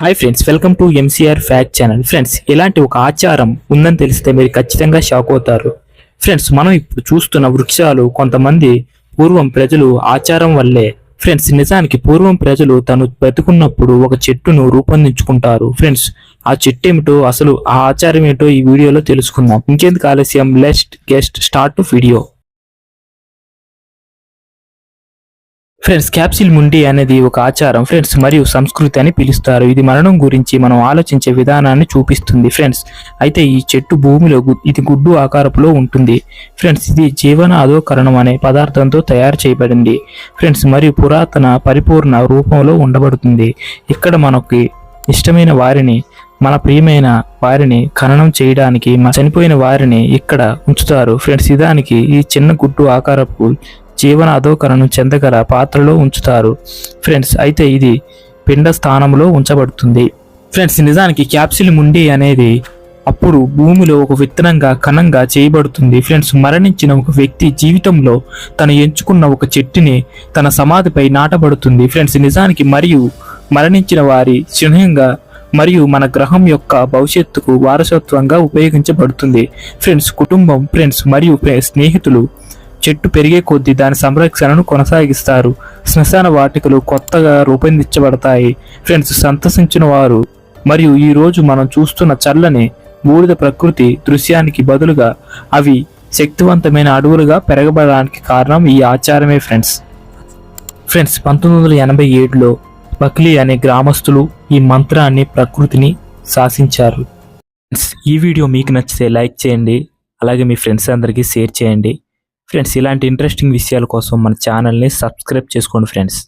Hi friends, welcome to MCR fact channel. Friends, ఇలాంటి ఒక ఆచారం ఉందని తెలిస్తే మీరు ఖచ్చితంగా షాక్ అవుతారు. ఫ్రెండ్స్, మనం ఇప్పుడు చూస్తున్న వృక్షాలు కొంతమంది పూర్వం ప్రజలు ఆచారం వల్లే. ఫ్రెండ్స్, నిజానికి పూర్వం ప్రజలు తను బతుకున్నప్పుడు ఒక చెట్టును రూపొందించుకుంటారు. ఫ్రెండ్స్, ఆ చెట్టు ఏమిటో, అసలు ఆ ఆచారం ఏంటో ఈ వీడియోలో తెలుసుకుందాం. ఇంకెందుకు ఆలస్యం, let's get start to video. Friends, క్యాప్సిల్ ముండి అనేది ఒక ఆచారం ఫ్రెండ్స్ మరియు సంస్కృతి అని పిలుస్తారు. ఇది మరణం గురించి మనం ఆలోచించే విధానాన్ని చూపిస్తుంది. ఫ్రెండ్స్, అయితే ఈ చెట్టు భూమిలో ఇది గుడ్డు ఆకారపులో ఉంటుంది. ఫ్రెండ్స్, ఇది జీవన అధోకరణం అనే పదార్థంతో తయారు చేయబడింది. ఫ్రెండ్స్, మరియు పురాతన పరిపూర్ణ రూపంలో ఉండబడుతుంది. ఇక్కడ మనకి ఇష్టమైన వారిని, మన ప్రియమైన వారిని ఖననం చేయడానికి, చనిపోయిన వారిని ఇక్కడ ఉంచుతారు. ఫ్రెండ్స్, ఇదానికి ఈ చిన్న గుడ్డు ఆకారపు జీవన అధోకరణం చెందగల పాత్రలో ఉంచుతారు. ఫ్రెండ్స్, అయితే ఇది పిండ స్థానంలో ఉంచబడుతుంది. ఫ్రెండ్స్, నిజానికి క్యాప్సిల్ ముండి అనేది అప్పుడు భూమిలో ఒక విత్తనంగా కణంగా చేయబడుతుంది. ఫ్రెండ్స్, మరణించిన ఒక వ్యక్తి జీవితంలో తను ఎంచుకున్న ఒక చెట్టుని తన సమాధిపై నాటబడుతుంది. ఫ్రెండ్స్, నిజానికి మరియు మరణించిన వారి చిహ్నంగా మరియు మన గ్రహం యొక్క భవిష్యత్తుకు వారసత్వంగా ఉపయోగించబడుతుంది. ఫ్రెండ్స్, కుటుంబం, ఫ్రెండ్స్ మరియు స్నేహితులు చెట్టు పెరిగే కొద్దీ దాని సంరక్షణను కొనసాగిస్తారు. శ్మశాన వాటికలు కొత్తగా రూపొందించబడతాయి. ఫ్రెండ్స్, సంతసించిన వారు మరియు ఈ రోజు మనం చూస్తున్న చల్లని బూడిద ప్రకృతి దృశ్యానికి బదులుగా అవి శక్తివంతమైన అడవులుగా పెరగబడడానికి కారణం ఈ ఆచారమే. ఫ్రెండ్స్, 1987లో బక్లీ అనే గ్రామస్తులు ఈ మంత్రాన్ని, ప్రకృతిని శాసించారు. ఈ వీడియో మీకు నచ్చితే లైక్ చేయండి, అలాగే మీ ఫ్రెండ్స్ అందరికీ షేర్ చేయండి. ఫ్రెండ్స్, ఇలాంటి ఇంట్రెస్టింగ్ విషయాల కోసం మన ఛానల్ని సబ్స్క్రైబ్ చేసుకోండి ఫ్రెండ్స్.